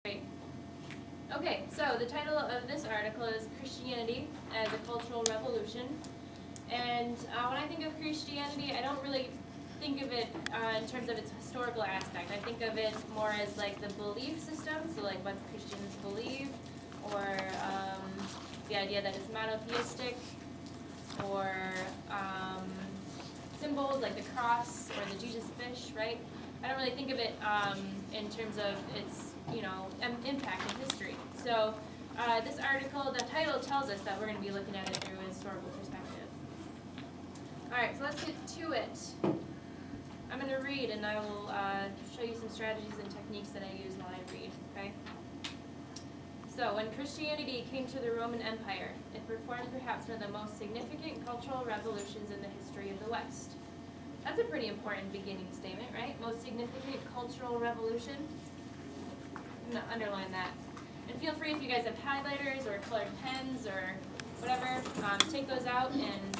Great. Okay, so the title of this article is Christianity as a Cultural Revolution. And when I think of Christianity, I don't really think of it in terms of its historical aspect. I think of it more as like the belief system, so like what Christians believe, or the idea that it's monotheistic, or symbols like the cross or the Jesus fish, right? I don't really think of it in terms of its, impact in history. So this article, the title tells us that we're going to be looking at it through a historical perspective. All right, so let's get to it. I'm going to read, and I will show you some strategies and techniques that I use while I read, okay? So, when Christianity came to the Roman Empire, it performed perhaps one of the most significant cultural revolutions in the history of the West. That's a pretty important beginning statement, right? Most significant cultural revolution. I'm going to underline that. And feel free if you guys have highlighters or colored pens or whatever, take those out and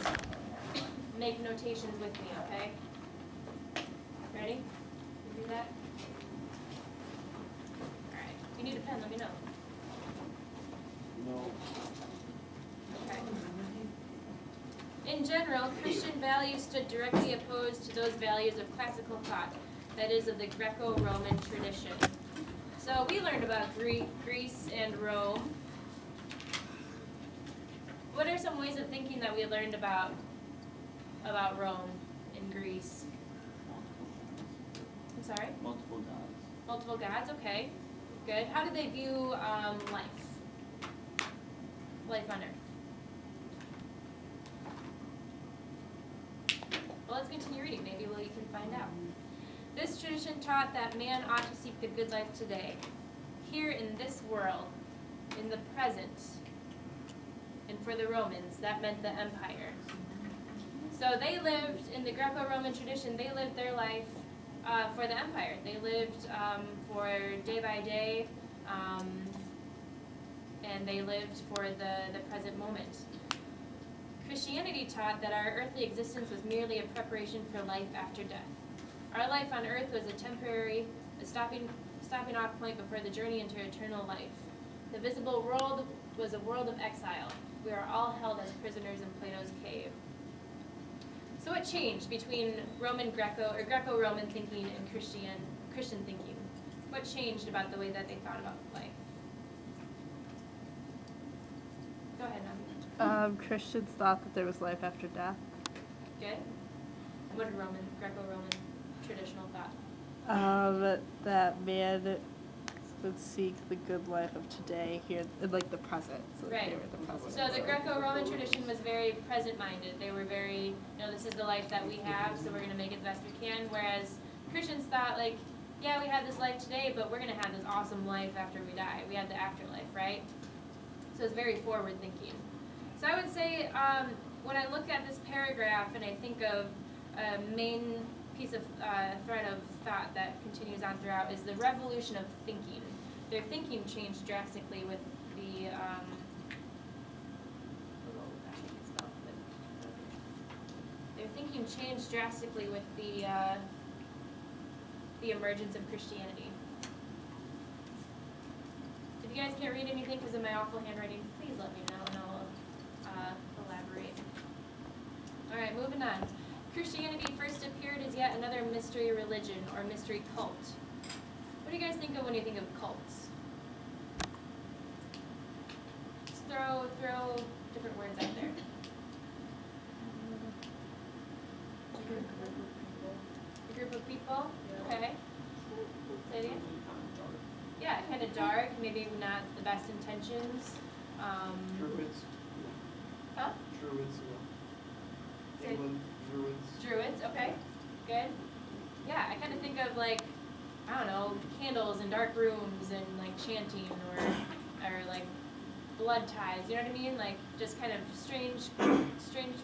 make notations with me, okay? Ready? You do that? All right. If you need a pen, let me know. No. Okay. In general, Christian values stood directly opposed to those values of classical thought, that is, of the Greco-Roman tradition. So we learned about Greece and Rome. What are some ways of thinking that we learned about Rome and Greece? I'm sorry? Multiple gods. Multiple gods, okay. Good. How did they view life? Life on Earth. Well, let's continue reading. Maybe you can find out. This tradition taught that man ought to seek the good life today, here in this world, in the present. And for the Romans, that meant the empire. So they lived, in the Greco-Roman tradition, they lived their life for the empire. They lived for day by day, and they lived for the present moment. Christianity taught that our earthly existence was merely a preparation for life after death. Our life on earth was a temporary, stopping off point before the journey into eternal life. The visible world was a world of exile. We are all held as prisoners in Plato's cave. So what changed between Greco-Roman thinking and Christian thinking? What changed about the way that they thought about life? Go ahead, Navi. Christians thought that there was life after death. Good. What did Greco-Roman traditional thought? That man would seek the good life of today here, in like the present. So Right. They were the present. So the Greco-Roman tradition was very present-minded. They were very, this is the life that we have, so we're going to make it the best we can. Whereas Christians thought, like, yeah, we have this life today, but we're going to have this awesome life after we die. We have the afterlife, right? So it's very forward-thinking. So I would say when I look at this paragraph and I think of a main piece of thread of thought that continues on throughout is the revolution of thinking. Their thinking changed drastically with the their thinking changed drastically with the emergence of Christianity. If you guys can't read anything because of my awful handwriting, please let me know and I'll elaborate. All right, moving on. Christianity first appeared as yet another mystery religion or mystery cult. What do you guys think of when you think of cults? Just throw different words out there. A group of people? Okay. Say it again. Yeah, kind of dark, maybe not the best intentions. Druids. Huh? Druids, Say- England, Druids. Druids, okay, good. Yeah, I kind of think of like, I don't know, candles in dark rooms and like chanting or like blood ties, you know what I mean? Like just kind of strange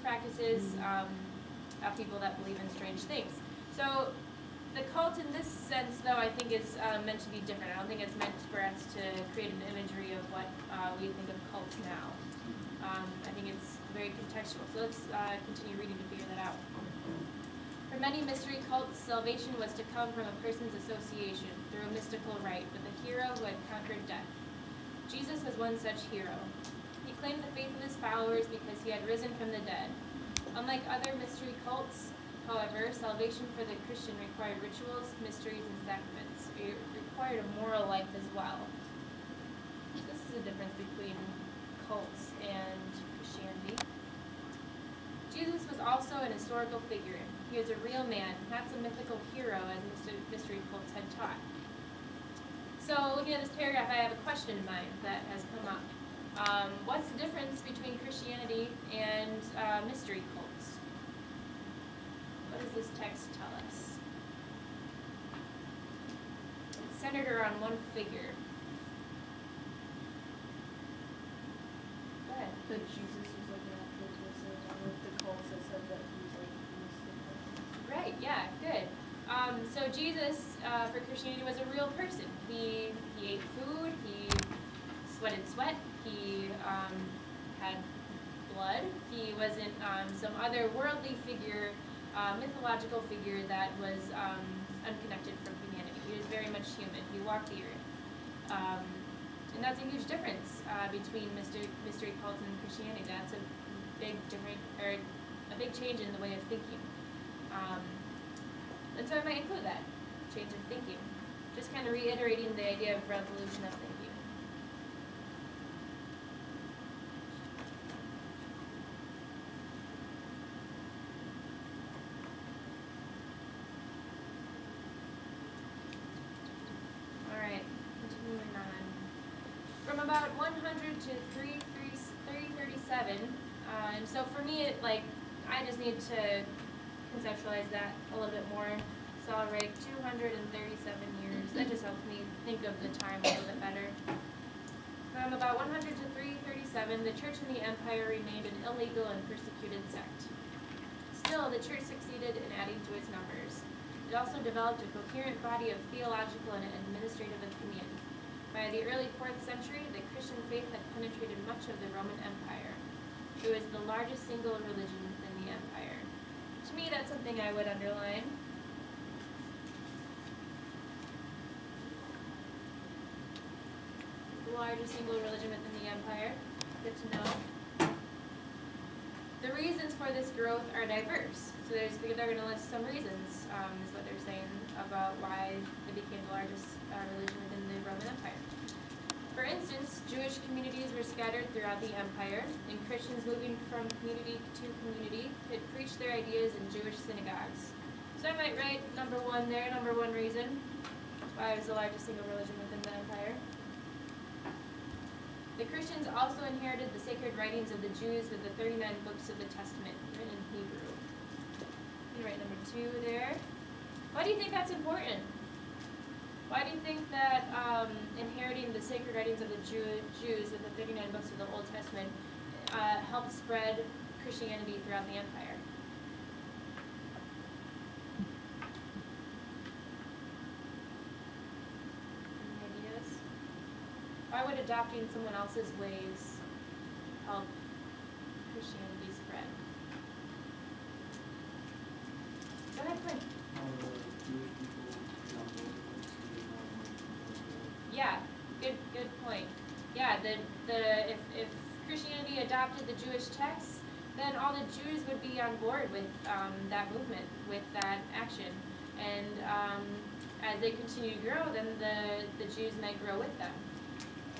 practices of people that believe in strange things. So the cult in this sense, though, I think is meant to be different. I don't think it's meant for us to create an imagery of what we think of cults now. I think it's very contextual. So let's continue reading to figure that out. For many mystery cults, salvation was to come from a person's association through a mystical rite with a hero who had conquered death. Jesus was one such hero. He claimed the faith of his followers because he had risen from the dead. Unlike other mystery cults, however, salvation for the Christian required rituals, mysteries, and sacraments. It required a moral life as well. This is the difference between cults and Christianity. Jesus was also an historical figure. He was a real man, not some mythical hero as mystery cults had taught. So, looking at this paragraph, I have a question in mind that has come up. What's the difference between Christianity and mystery cults? What does this text tell us? It's centered around one figure. Go ahead. That Jesus was like an actual person, unlike the cults that said that he was like a mystic person. Right, yeah, good. So Jesus, for Christianity, was a real person. He ate food, he sweated sweat, he had blood. He wasn't some other worldly figure, mythological figure that was unconnected from humanity. He was very much human. He walked the earth. And that's a huge difference between mystery cults and Christianity. That's a big change in the way of thinking. And so I might include that change of thinking, just kind of reiterating the idea of revolution of thinking. All right, continuing on. From about 100 to 337, and so for me, I just need to conceptualize that a little bit more. So I'll write 237 years. That just helps me think of the time a little bit better. From about 100 to 337, the church in the empire remained an illegal and persecuted sect. Still, the church succeeded in adding to its numbers. It also developed a coherent body of theological and administrative opinion. By the early 4th century, the Christian faith had penetrated much of the Roman Empire. It was the largest single religion within the empire. To me, that's something I would underline. The largest single religion within the empire. Good to know. The reasons for this growth are diverse. So they're going to list some reasons, is what they're saying, about why it became the largest religion within the Roman Empire. For instance, Jewish communities were scattered throughout the empire, and Christians moving from community to community could preach their ideas in Jewish synagogues. So I might write number one there, number one reason why it was the largest single religion within the empire. The Christians also inherited the sacred writings of the Jews with the 39 books of the Testament written in Hebrew. You write number two there. Why do you think that's important? Why do you think that inheriting the sacred writings of the Jews with the 39 books of the Old Testament helped spread Christianity throughout the empire? Any ideas? Why would adopting someone else's ways help Christianity spread? Go ahead, Quinn. Yeah, good point. Yeah, if Christianity adopted the Jewish texts, then all the Jews would be on board with that movement, with that action, and as they continue to grow, then the Jews might grow with them,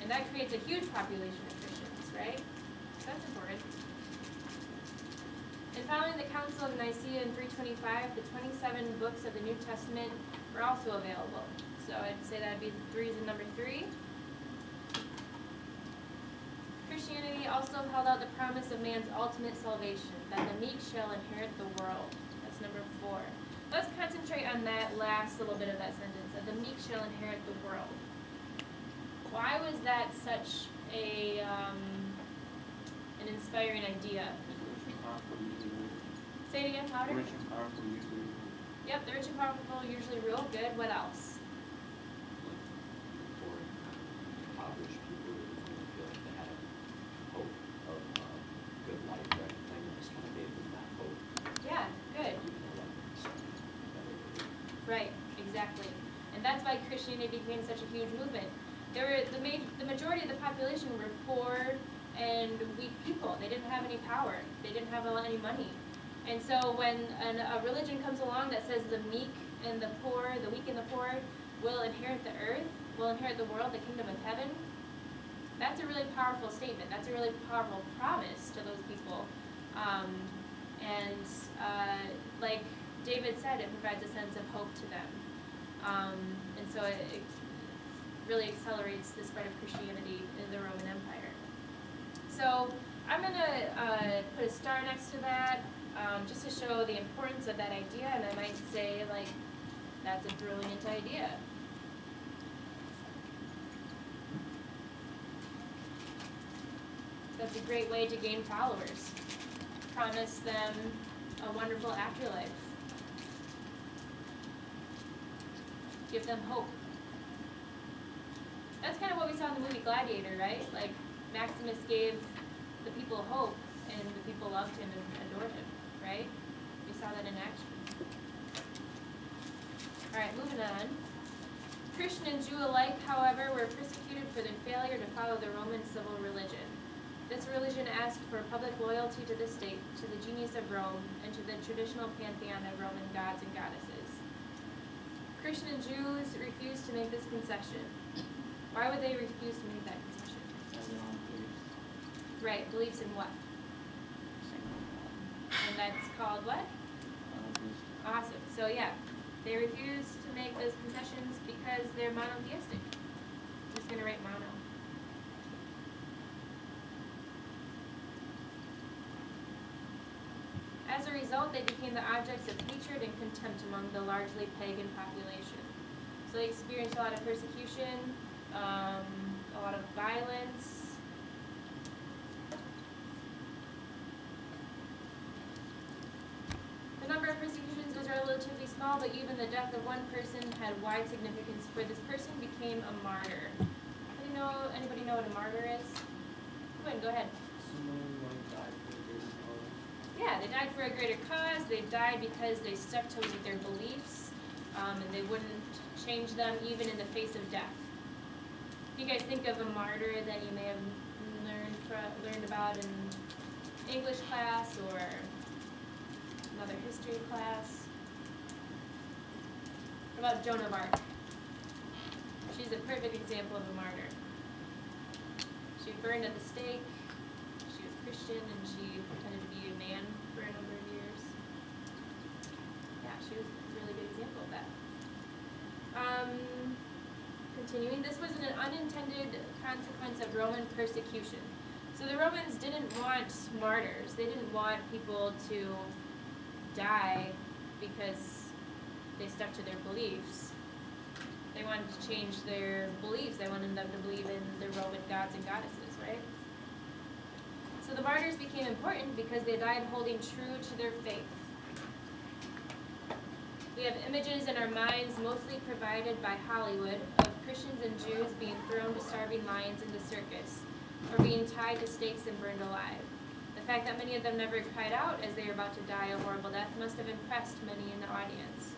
and that creates a huge population of Christians, right? So that's important. And following the Council of Nicaea in 325, the 27 books of the New Testament were also available. So I'd say that'd be reason number three. Christianity also held out the promise of man's ultimate salvation, that the meek shall inherit the world. That's number four. Let's concentrate on that last little bit of that sentence, that the meek shall inherit the world. Why was that such an inspiring idea? Say it again, louder. Rich and powerful usually. Yep, the rich and powerful usually rule. Good. What else? For impoverished people who feel like they had a hope of good life, right? And this kind of gave them that hope. Yeah, good. Even though like better. Right, exactly. And that's why Christianity became such a huge movement. The majority of the population were poor and weak people. They didn't have any power. They didn't have any money. And so when a religion comes along that says the meek and the poor, the weak and the poor, will inherit the earth, will inherit the world, the kingdom of heaven, that's a really powerful statement. That's a really powerful promise to those people. Like David said, it provides a sense of hope to them. And so it really accelerates the spread of Christianity in the Roman Empire. So I'm going to put a star next to that just to show the importance of that idea, and I might say, like, that's a brilliant idea. That's a great way to gain followers. Promise them a wonderful afterlife. Give them hope. That's kind of what we saw in the movie Gladiator, right? Like, Maximus gave the people hope, and the people loved him and adored him, right? We saw that in action. Alright, moving on. Christian and Jew alike, however, were persecuted for their failure to follow the Roman civil religion. This religion asked for public loyalty to the state, to the genius of Rome, and to the traditional pantheon of Roman gods and goddesses. Christian and Jews refused to make this concession. Why would they refuse to make that concession? Right, beliefs in what? And that's called what? Awesome. So yeah, they refuse to make those concessions because they're monotheistic. I'm just going to write mono. As a result, they became the objects of hatred and contempt among the largely pagan population. So they experienced a lot of persecution, a lot of violence. The number of persecutions was relatively small, but even the death of one person had wide significance, for this person became a martyr. Anybody know what a martyr is? Go ahead. Yeah, they died for a greater cause. They died because they stuck to their beliefs, and they wouldn't change them even in the face of death. You guys think of a martyr that you may have learned about in English class or another history class? What about Joan of Arc? She's a perfect example of a martyr. She burned at the stake. She was Christian, and she pretended to be a man for a number of years. Yeah, she was a really good example of that. Continuing, this was an unintended consequence of Roman persecution. So the Romans didn't want martyrs. They didn't want people to die because they stuck to their beliefs. They wanted to change their beliefs. They wanted them to believe in the Roman gods and goddesses, right? So the martyrs became important because they died holding true to their faith. We have images in our minds, mostly provided by Hollywood, of Christians and Jews being thrown to starving lions in the circus, or being tied to stakes and burned alive. The fact that many of them never cried out as they were about to die a horrible death must have impressed many in the audience.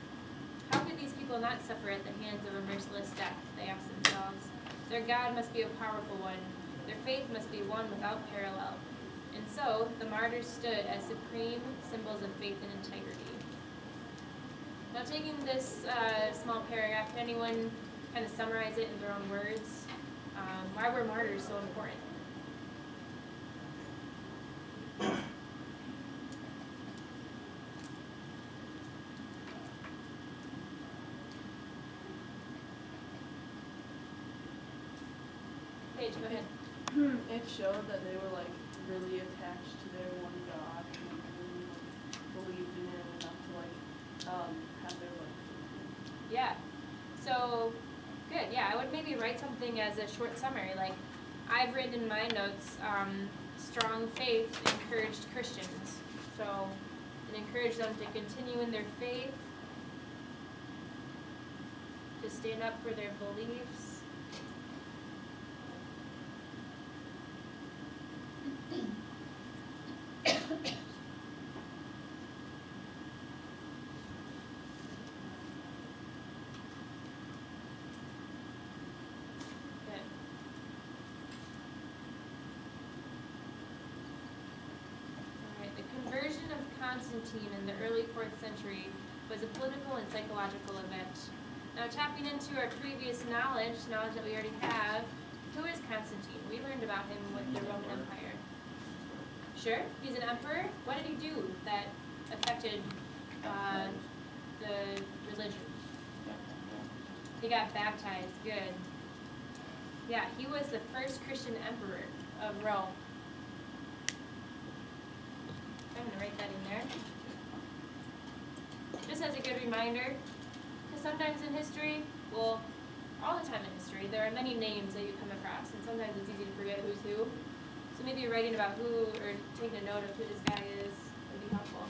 How could these people not suffer at the hands of a merciless death? They asked themselves. Their God must be a powerful one. Their faith must be one without parallel. And so, the martyrs stood as supreme symbols of faith and integrity. Now, taking this small paragraph, can anyone kind of summarize it in their own words? Why were martyrs so important? Paige, go ahead. It showed that they were like really attached to their one God and like, really believed in it enough to like have their life. Yeah. So, good. Yeah, I would maybe write something as a short summary. Like, I've written in my notes, strong faith encouraged Christians. So, it encouraged them to continue in their faith, to stand up for their beliefs. Good. Constantine in the early 4th century was a political and psychological event. Now tapping into our previous knowledge that we already have, who is Constantine? We learned about him with the Roman Empire. Sure, he's an emperor. What did he do that affected the religion? He got baptized, good. Yeah, he was the first Christian emperor of Rome. I'm gonna write that in there. Just as a good reminder, because sometimes in history, well, all the time in history, there are many names that you come across, and sometimes it's easy to forget who's who. So maybe writing about who, or taking a note of who this guy is, would be helpful.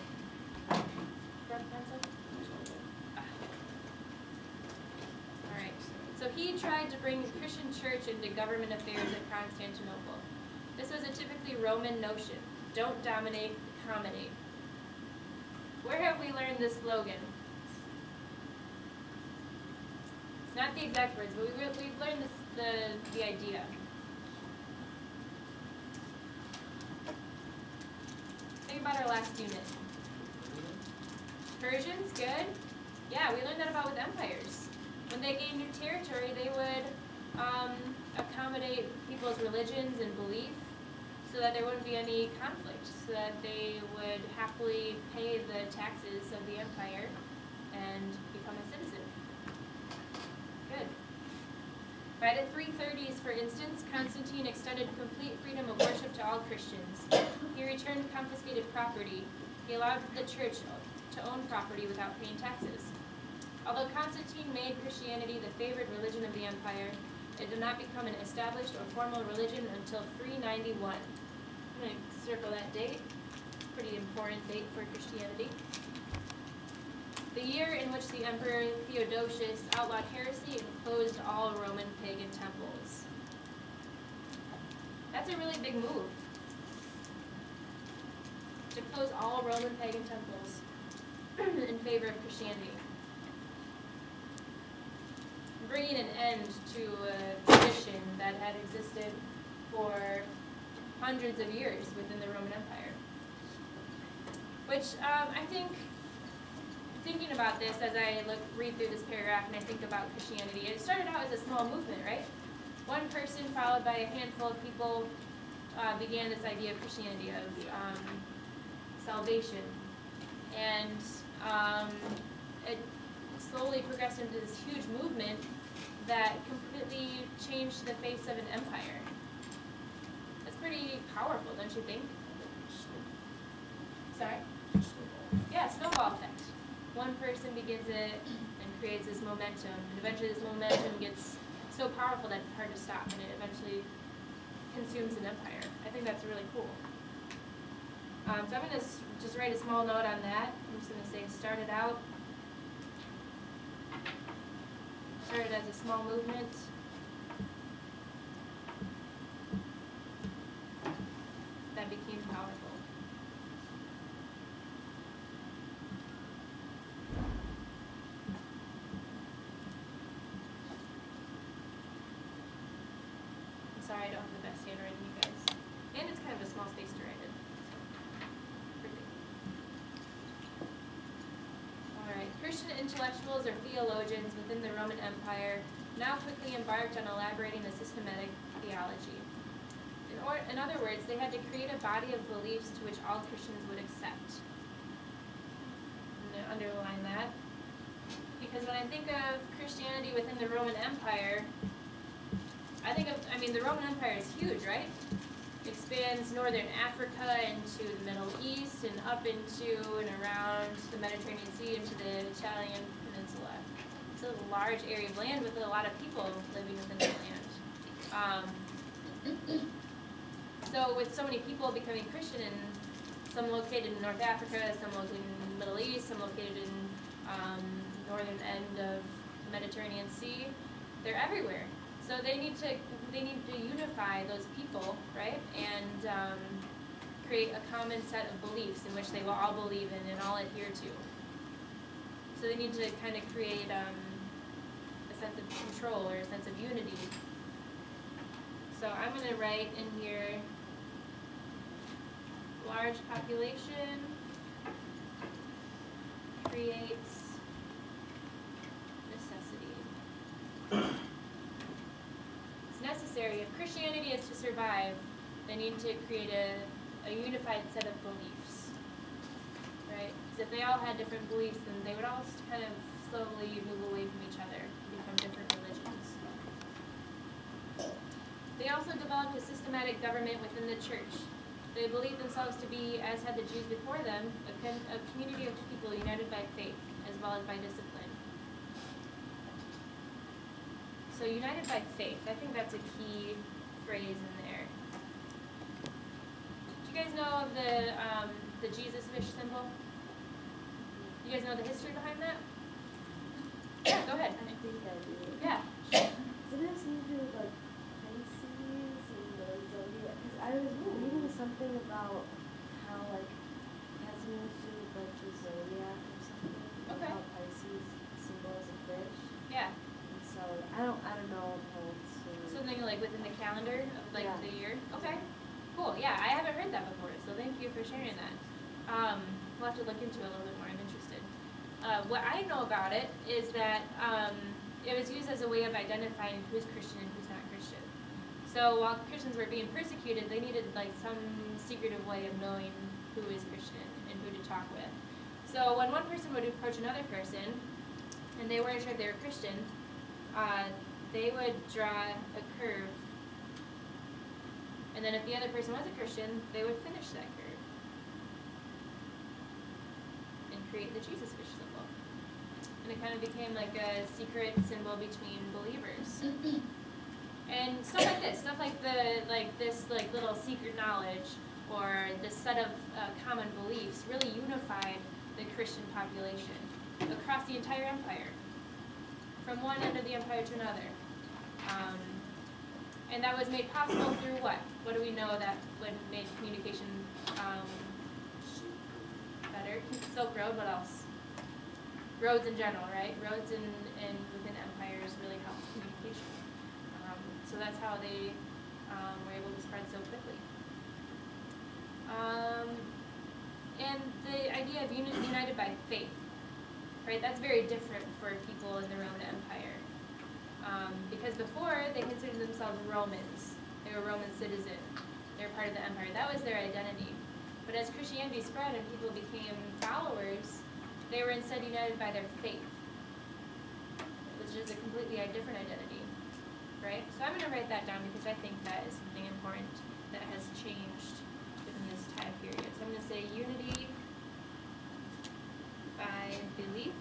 Grab a pencil? Alright, so he tried to bring the Christian church into government affairs at Constantinople. This was a typically Roman notion. Don't dominate, accommodate. Where have we learned this slogan? Not the exact words, but we've learned the idea. Think about our last unit. Persians, good. Yeah, we learned that about with empires. When they gained new territory, they would accommodate people's religions and belief so that there wouldn't be any conflict, so that they would happily pay the taxes of the empire and become a citizen. Good. By the 330s, for instance, Constantine extended complete freedom of worship to all Christians. He returned confiscated property. He allowed the church to own property without paying taxes. Although Constantine made Christianity the favored religion of the empire, it did not become an established or formal religion until 391. I'm going to circle that date. Pretty important date for Christianity. The year in which the Emperor Theodosius outlawed heresy and closed all Roman pagan temples. That's a really big move. To close all Roman pagan temples in favor of Christianity. Bringing an end to a tradition that had existed for hundreds of years within the Roman Empire. Which I think, thinking about this as I read through this paragraph and I think about Christianity, it started out as a small movement, right? One person followed by a handful of people began this idea of Christianity, of salvation. And it slowly progressed into this huge movement that completely changed the face of an empire. That's pretty powerful, don't you think? Sorry? Yeah, snowball effect. One person begins it and creates this momentum, and eventually this momentum gets so powerful that it's hard to stop, and it eventually consumes an empire. I think that's really cool. So I'm going to just write a small note on that. I'm just going to say started as a small movement. That became powerful. I'm sorry I don't have the best handwriting, you guys. And it's kind of a small space to write in. Alright, Christian intellectuals or theologians within the Roman Empire now quickly embarked on elaborating a systematic theology. In other words, they had to create a body of beliefs to which all Christians would accept. I'm going to underline that. Because when I think of Christianity within the Roman Empire, the Roman Empire is huge, right? It expands northern Africa into the Middle East and up into and around the Mediterranean Sea into the Italian peninsula. It's a large area of land with a lot of people living within the land. So with so many people becoming Christian, and some located in North Africa, some located in the Middle East, some located in northern end of the Mediterranean Sea, they're everywhere. So they need to unify those people, right, and create a common set of beliefs in which they will all believe in and all adhere to. So they need to kind of create a sense of control or a sense of unity. So I'm going to write in here, large population creates necessity. It's necessary. If Christianity is to survive, they need to create a unified set of beliefs. Right? Because if they all had different beliefs, then they would all kind of slowly move away from each other and become different religions. They also developed a systematic government within the church. They believed themselves to be, as had the Jews before them, a community of people united by faith as well as by discipline. So united by faith, I think that's a key phrase in there. Do you guys know of the Jesus fish symbol? You guys know the history behind that? Yeah, go ahead. I think I do. Yeah. Doesn't it have something to do with like Pisces and the zodiac? Because I was reading something about how like it has something to do with like the zodiac or something. Like Okay. how Pisces symbol is a fish. Yeah. And so I don't know the whole story. Something like within the calendar of like Yeah. the year. Okay. Cool. Yeah, I haven't heard that before, so thank you for sharing that. We'll have to look into it a little bit more. I'm interested. What I know about it is that it was used as a way of identifying who's Christian and who's not Christian. So while Christians were being persecuted, they needed like some secretive way of knowing who is Christian and who to talk with. So when one person would approach another person, and they weren't sure if they were Christian, they would draw a curve. And then if the other person was a Christian, they would finish that curve and create the Jesus fish symbol. And it kind of became like a secret symbol between believers. And stuff like this little secret knowledge or this set of common beliefs really unified the Christian population across the entire empire, from one end of the empire to another. And that was made possible through what? What do we know that would make communication better? Silk Road, what else? Roads in general, right? Roads in within empires really helped communication. So that's how they were able to spread so quickly. And the idea of united by faith, right? That's very different for people in the Roman Empire. Because before, they considered themselves Romans. They were Roman citizens. They were part of the empire. That was their identity. But as Christianity spread and people became followers, they were instead united by their faith, which is a completely different identity, right? So I'm going to write that down because I think that is something important that has changed within this time period. So I'm going to say unity by belief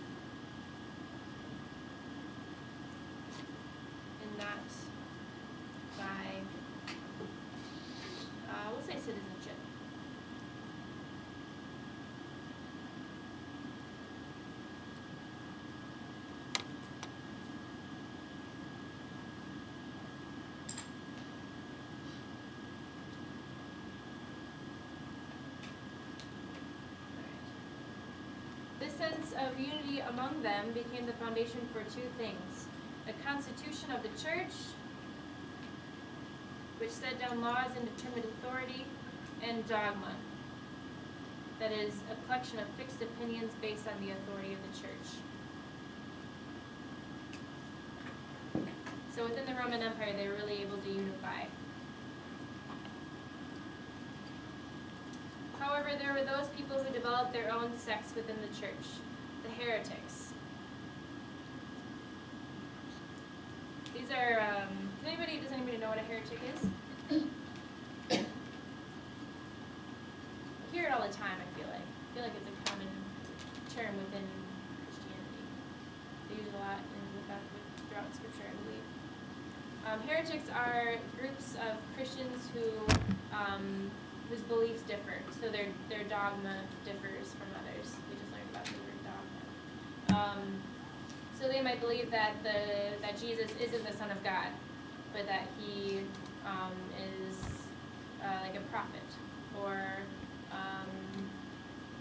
and not by, we'll say citizenship. This sense of unity among them became the foundation for two things: a constitution of the church, which set down laws and determined authority, and dogma, that is, a collection of fixed opinions based on the authority of the church. So within the Roman Empire, they were really able to unify. However, there were those people who developed their own sects within the church, the heretics. These are, does anybody know what a heretic is? I hear it all the time, I feel like it's a common term within Christianity. They use it a lot throughout Scripture, I believe. Heretics are groups of Christians whose beliefs differ, so their dogma differs from others. We just learned about the word dogma. So they might believe that Jesus isn't the Son of God, but that he is like a prophet, or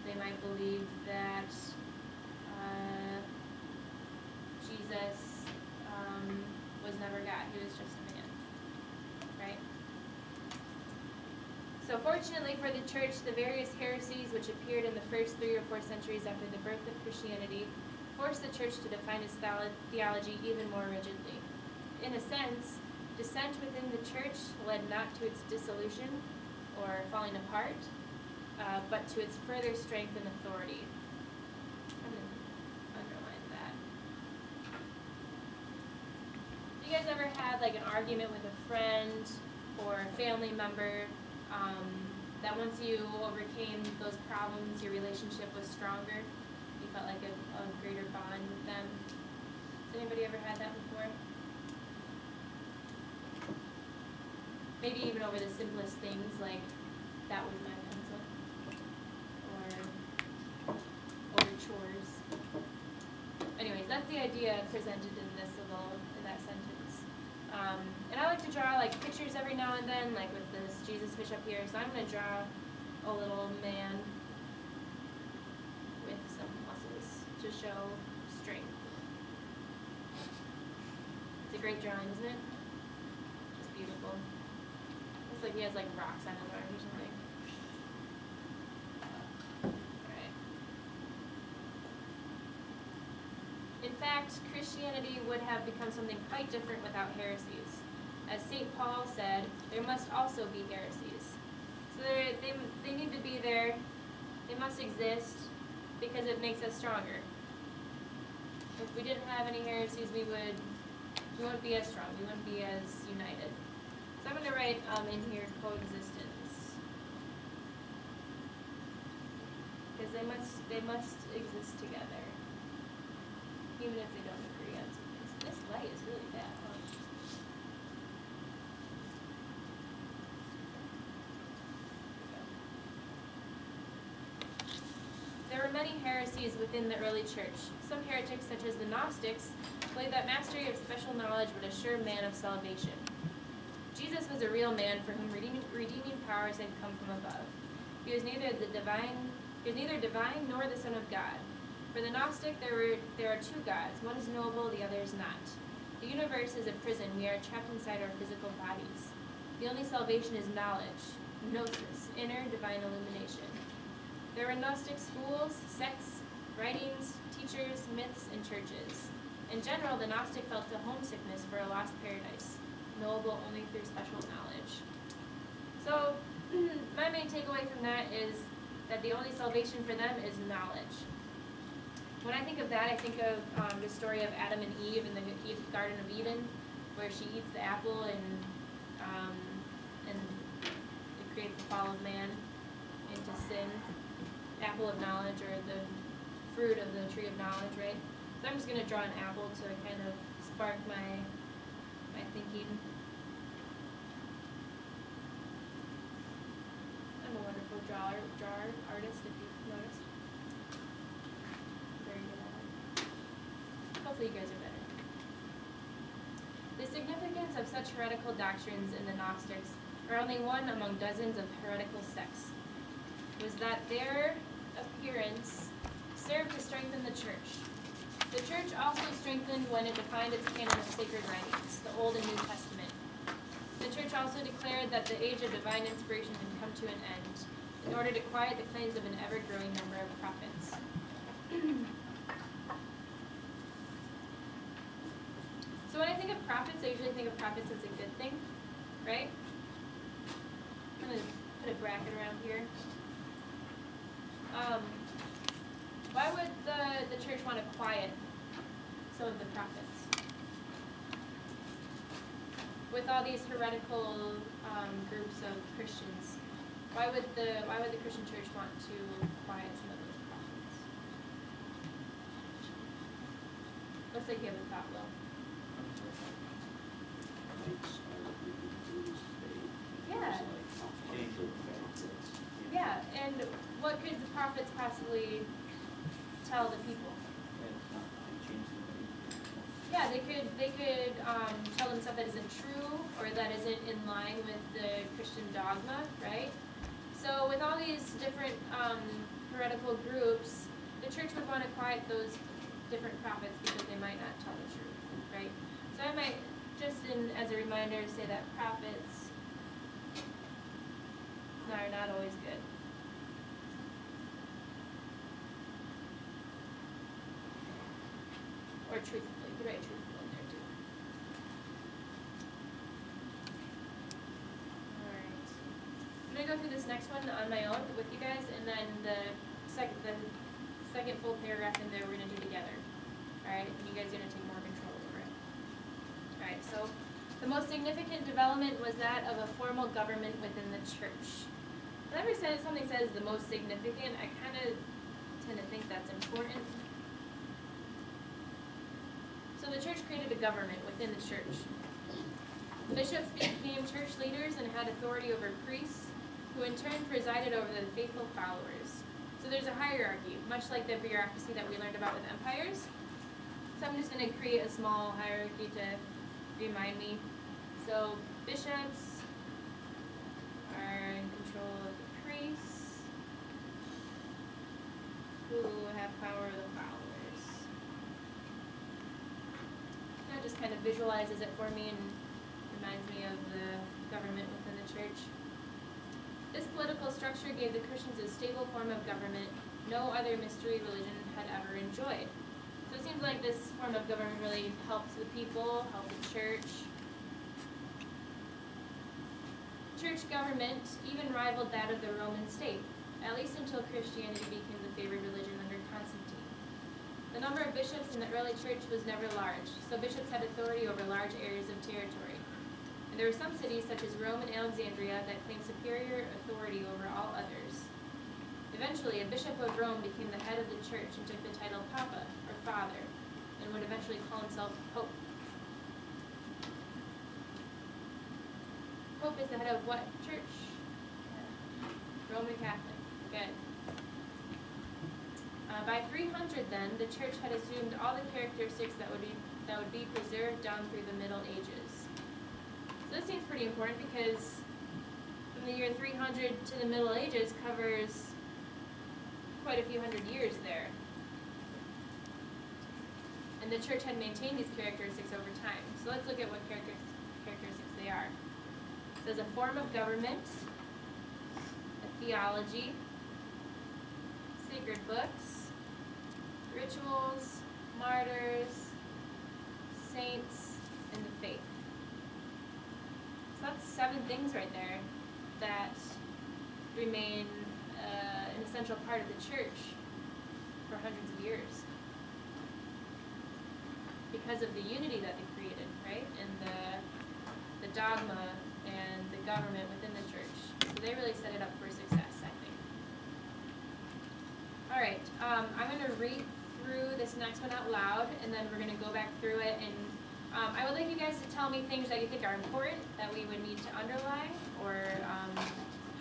they might believe that Jesus was never God; he was just a man, right? So fortunately for the church, the various heresies which appeared in the first 3 or 4 centuries after the birth of Christianity forced the church to define its theology even more rigidly. In a sense, dissent within the church led not to its dissolution or falling apart, but to its further strength and authority. I'm going to underline that. You guys ever had like an argument with a friend or a family member that once you overcame those problems, your relationship was stronger? You felt like a greater bond with them? Has anybody ever had that before? Maybe even over the simplest things, like that was my pencil, or over chores. Anyways, that's the idea presented in that sentence. And I like to draw like pictures every now and then, like with this Jesus fish up here. So I'm going to draw a little man with some muscles to show strength. It's a great drawing, isn't it? It's beautiful. Looks like he has like rocks on his arms or something. Alright. In fact, Christianity would have become something quite different without heresies. As St. Paul said, there must also be heresies. So they need to be there, they must exist, because it makes us stronger. If we didn't have any heresies, we wouldn't be as strong, we wouldn't be as united. So I'm going to write in here coexistence. Because they must exist together, even if they don't agree on some things. This light is really bad, huh? There were many heresies within the early church. Some heretics, such as the Gnostics, believed that mastery of special knowledge would assure man of salvation. Jesus was a real man for whom redeeming powers had come from above. He was neither divine nor the Son of God. For the Gnostic, there are 2 gods. One is noble, the other is not. The universe is a prison. We are trapped inside our physical bodies. The only salvation is knowledge, gnosis, inner divine illumination. There were Gnostic schools, sects, writings, teachers, myths, and churches. In general, the Gnostic felt a homesickness for a lost paradise, knowable only through special knowledge. So, my main takeaway from that is that the only salvation for them is knowledge. When I think of that, I think of the story of Adam and Eve in the Garden of Eden, where she eats the apple and it creates the fall of man into sin. Apple of knowledge, or the fruit of the tree of knowledge, right? So I'm just going to draw an apple to kind of spark my thinking. I'm a wonderful drawer artist, if you've noticed. Very good at it. Hopefully you guys are better. The significance of such heretical doctrines in the Gnostics are only one among dozens of heretical sects. Was that their appearance served to strengthen the church. The church also strengthened when it defined its canon of sacred writings, the Old and New Testament. The church also declared that the age of divine inspiration had come to an end, in order to quiet the claims of an ever-growing number of prophets. So when I think of prophets, I usually think of prophets as a good thing, right? I'm going to put a bracket around here. Why would the church want to quiet some of the prophets? With all these heretical groups of Christians, why would the Christian church want to quiet some of those prophets? Looks like you have a thought, Will. Yeah. Yeah, and what could the prophets possibly tell the people? Yeah, they could tell them stuff that isn't true or that isn't in line with the Christian dogma, right? So with all these different heretical groups, the church would want to quiet those different prophets because they might not tell the truth, right? So I might just as a reminder say that prophets, no, I always good. Or truthful, you could write truthful in there too. Alright. I'm gonna go through this next one on my own with you guys, and then the second full paragraph in there we're gonna do together. Alright, and you guys are gonna take more control over it. Alright, so the most significant development was that of a formal government within the church. Whenever something says the most significant, I kind of tend to think that's important. So the church created a government within the church. Bishops became church leaders and had authority over priests, who in turn presided over the faithful followers. So there's a hierarchy, much like the bureaucracy that we learned about with empires. So I'm just going to create a small hierarchy to remind me. So bishops are in control of the priests, who have power of the followers. That just kind of visualizes it for me and reminds me of the government within the church. This political structure gave the Christians a stable form of government no other mystery religion had ever enjoyed. So it seems like this form of government really helped the people, helped the church. Church government even rivaled that of the Roman state, at least until Christianity became the favored religion under Constantine. The number of bishops in the early church was never large, so bishops had authority over large areas of territory. And there were some cities, such as Rome and Alexandria, that claimed superior authority over all others. Eventually, a bishop of Rome became the head of the church and took the title Papa, or Father, and would eventually call himself Pope. Pope is the head of what church? Roman Catholic. Good. By 300, then, the church had assumed all the characteristics that would be preserved down through the Middle Ages. So this seems pretty important because from the year 300 to the Middle Ages covers quite a few hundred years there. And the church had maintained these characteristics over time. So let's look at what characteristics they are. So there's a form of government, a theology, sacred books, rituals, martyrs, saints, and the faith. So that's 7 things right there that remain an essential part of the church for hundreds of years because of the unity that they created, right? And the dogma and the government within the church. So they really set it up for success, I think. All right, I'm going to read through this next one out loud, and then we're going to go back through it. And I would like you guys to tell me things that you think are important that we would need to underline or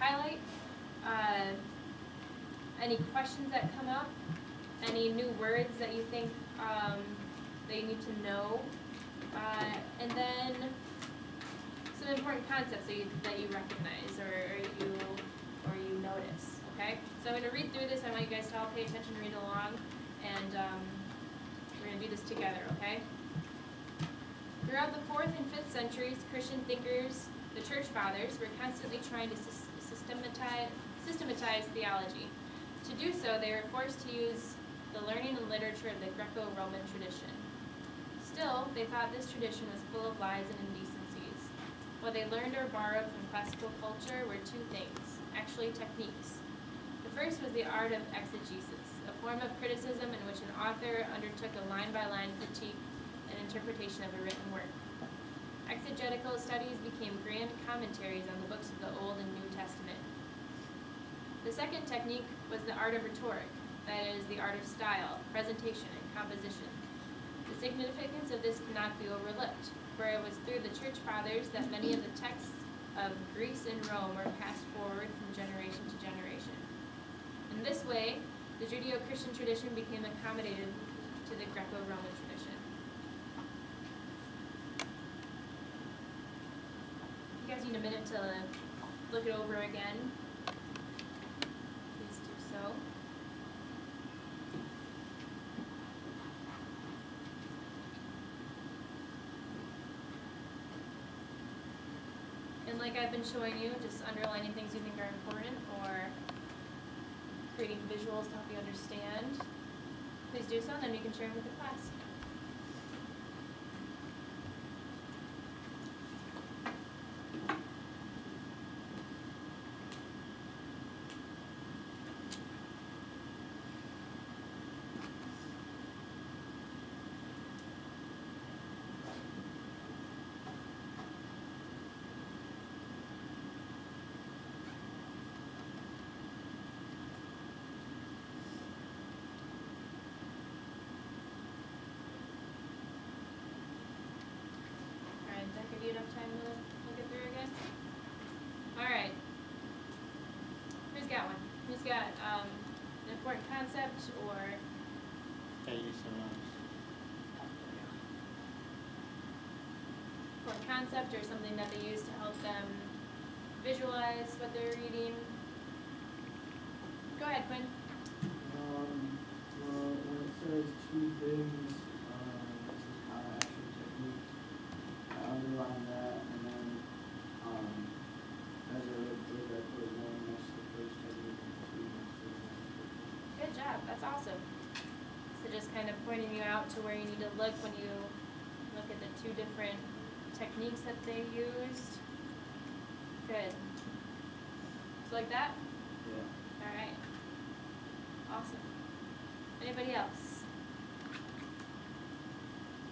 highlight. Any questions that come up, any new words that you think that you need to know, and then some important concepts that you recognize or you notice. Okay, so I'm going to read through this. I want you guys to all pay attention, read along, and we're going to do this together. Okay. Throughout the 4th and 5th centuries, Christian thinkers, the church fathers, were constantly trying to systematize theology. To do so, they were forced to use the learning and literature of the Greco-Roman tradition. Still, they thought this tradition was full of lies and indecencies. What they learned or borrowed from classical culture were 2 things, actually techniques. The first was the art of exegesis, a form of criticism in which an author undertook a line-by-line critique and interpretation of a written work. Exegetical studies became grand commentaries on the books of the Old and New Testament. The second technique was the art of rhetoric, that is, the art of style, presentation, and composition. The significance of this cannot be overlooked, for it was through the church fathers that many of the texts of Greece and Rome were passed forward from generation to generation. In this way, the Judeo-Christian tradition became accommodated to the Greco-Roman tradition. You guys need a minute to look it over again. Please do so. And like I've been showing you, just underlining things you think are important or creating visuals to help you understand, please do so, and then we can share them with the class. Alright, did that give you enough time to look it through again? Alright. Who's got one? Who's got an important concept or important concept or something that they use to help them visualize what they're reading? Go ahead, Quinn. Well, when it says two things, this is kind of action technique. I underline that, and then, as a good, I put one next to the first technique and two next to the second. Good job, that's awesome. So just kind of pointing you out to where you need to look when you look at the two different techniques that they used. Good. So like that? Yeah. Alright. Awesome. Anybody else?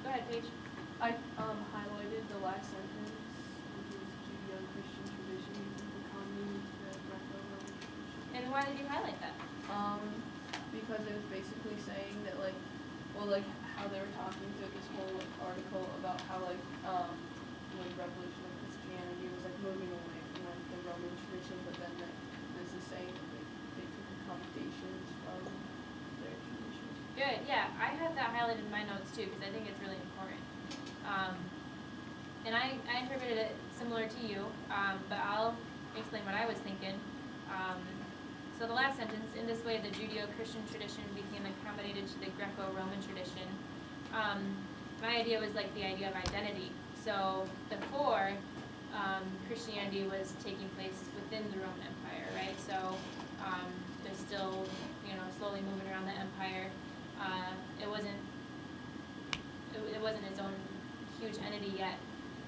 Go ahead, Paige. I highlighted the last sentence, which is Judeo-Christian tradition using the common to the Greco-Roman tradition. And why did you highlight that? Because it was basically saying that how they were talking through this whole article about how the revolution of Christianity was moving away from the Roman tradition, but then this is saying that they took accommodations from their tradition. Good, yeah. I have that highlighted in my notes too because I think it's really important. And I interpreted it similar to you, but I'll explain what I was thinking. So the last sentence, in this way the Judeo-Christian tradition became accommodated to the Greco-Roman tradition. My idea was like the idea of identity. So before, Christianity was taking place within the Roman Empire, right? So they're still, slowly moving around the empire. It wasn't its own huge entity yet.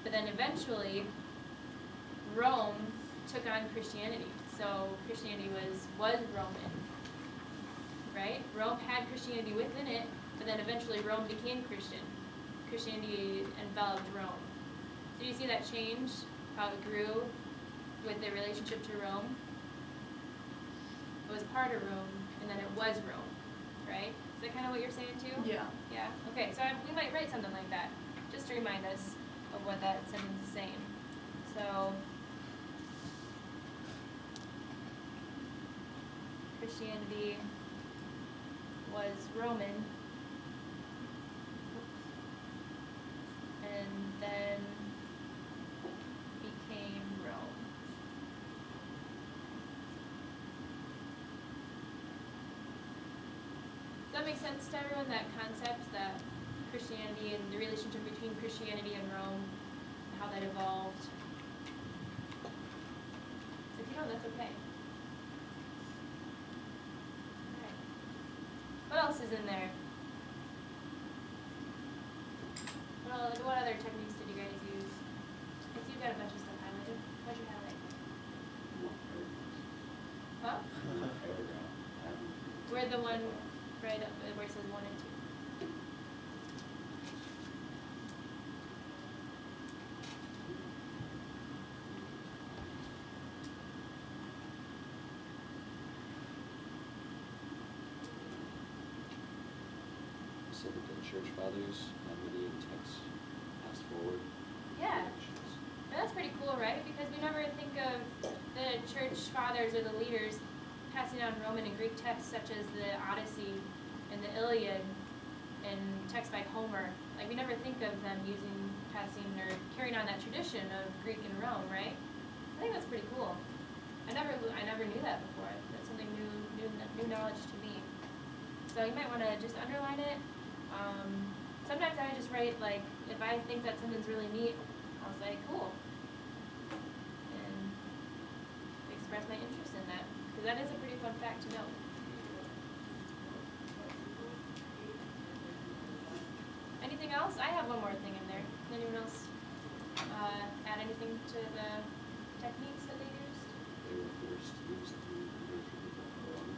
But then eventually, Rome took on Christianity. So Christianity was Roman, right? Rome had Christianity within it, but then eventually Rome became Christian. Christianity enveloped Rome. So you see that change, how it grew with their relationship to Rome? It was part of Rome, and then it was Rome, right? Is that kind of what you're saying too? Yeah. Yeah, okay, so we might write something like that, just to remind us of what that sentence is saying. So, Christianity was Roman, and then became Rome. Does that make sense to everyone, that concept, that Christianity and the relationship between Christianity and Rome, and how that evolved? If you don't, that's okay. Alright. What else is in there? What other techniques did you guys use? I see you've got a bunch of stuff highlighted. What'd you highlight? Huh? Where the one right up where it says 1 and 2. So that the church fathers and mediated texts passed forward. Yeah. generations. And that's pretty cool, right? Because we never think of the church fathers or the leaders passing on Roman and Greek texts such as the Odyssey and the Iliad and texts by Homer. Like, we never think of them passing or carrying on that tradition of Greek and Rome, right? I think that's pretty cool. I never knew that before. That's something new knowledge to me. So you might want to just underline it. Sometimes I just write, like, if I think that something's really neat, I'll say, cool. sparked my interest in that, because that is a pretty fun fact to know. Anything else? I have one more thing in there. Anyone else add anything to the techniques that they used? They were forced to use the Greco-Roman.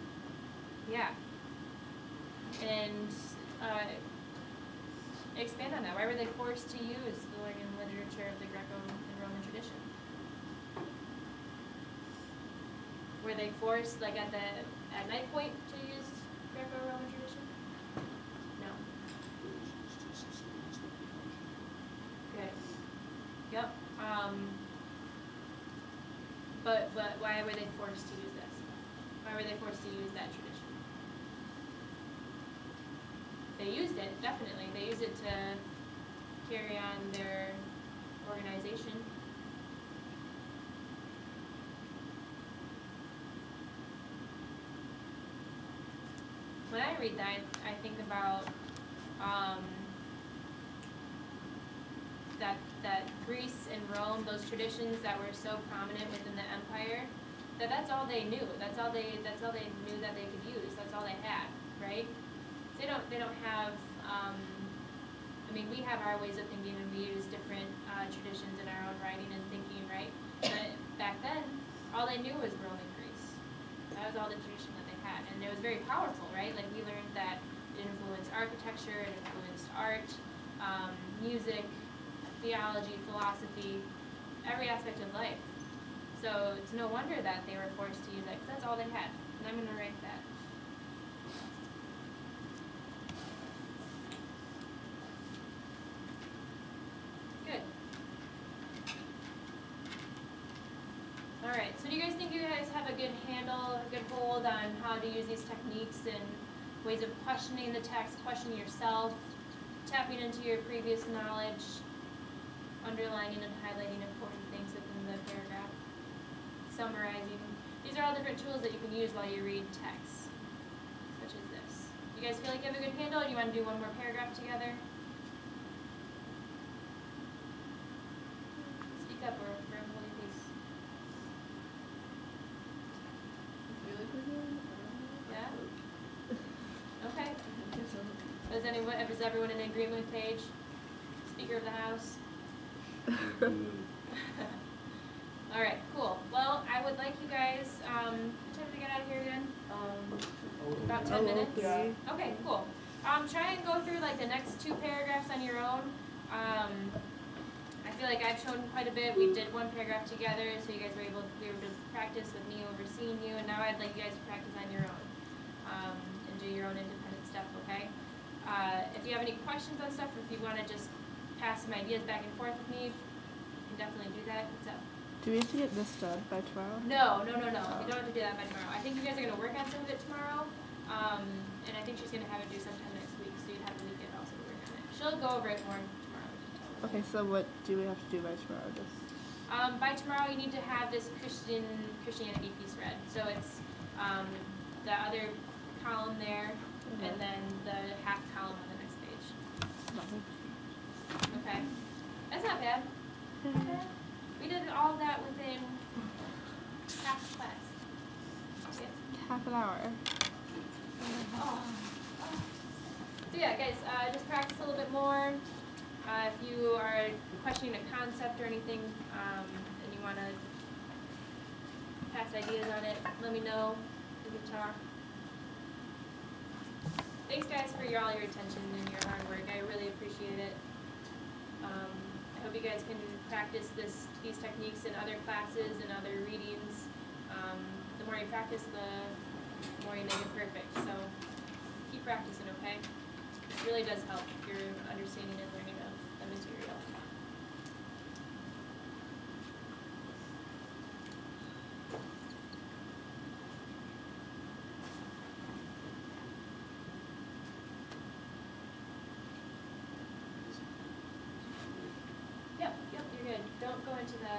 Yeah. And expand on that. Why were they forced to use the learning and literature of the Greco and Roman tradition? Were they forced, like at knife point, to use Greco-Roman tradition? No. It was just as soon as the function. Good. Yep. But why were they forced to use this? Why were they forced to use that tradition? They used it, definitely. They used it to carry on their organization. When I read that, I think about that Greece and Rome, those traditions that were so prominent within the empire, that's all they knew. That's all they knew that they could use. That's all they had, right? They don't have. I mean, we have our ways of thinking, and we use different traditions in our own writing and thinking, right? But back then, all they knew was Rome and Greece. That was all the tradition that they had, and it was very powerful, right? Like we learned that it influenced architecture, it influenced art, music, theology, philosophy, every aspect of life. So it's no wonder that they were forced to use it, because that's all they had. And I'm going to write that. Good. Alright, so do you guys think you guys have a good handle, a good hold on how to use these techniques and ways of questioning the text, questioning yourself, tapping into your previous knowledge, underlining and highlighting important things within the paragraph, summarizing? These are all different tools that you can use while you read text, such as this. You guys feel like you have a good handle, or do you want to do one more paragraph together? Speak up, or we're holding peace. I feel like we're doing, I don't know. Yeah? Okay. I guess so. Is everyone in agreement with Paige? Speaker of the House? All right, cool. Well, I would like you guys, what time to get out of here again? About 10 minutes? okay. Okay, cool. Try and go through like the next two paragraphs on your own. I feel like I've shown quite a bit. We did one paragraph together, so you guys were able to practice with me overseeing you, and now I'd like you guys to practice on your own, and do your own independent stuff, okay? If you have any questions on stuff, or if you want to just pass some ideas back and forth with me, you can definitely do that. What's up? Do we have to get this done by tomorrow? No. You don't have to do that by tomorrow. I think you guys are going to work on some of it tomorrow, and I think she's going to have it due sometime next week, so you'd have the weekend also to work on it. She'll go over it more tomorrow. Okay, so what do we have to do by tomorrow? Just By tomorrow, you need to have this Christianity piece read. So it's the other column there, and then the half column on the next page. Okay, that's not bad. Okay. We did all of that within half class. Yes. half an hour. Oh. So yeah, guys, just practice a little bit more. If you are questioning a concept or anything, and you want to pass ideas on it, let me know. We can talk. Thanks, guys, for all your attention and your hard work. I really appreciate it. I hope you guys can practice these techniques in other classes and other readings. The more you practice, the more you make it perfect. So keep practicing, okay? It really does help your understanding and learning of the material. Yep, you're good. Don't go into the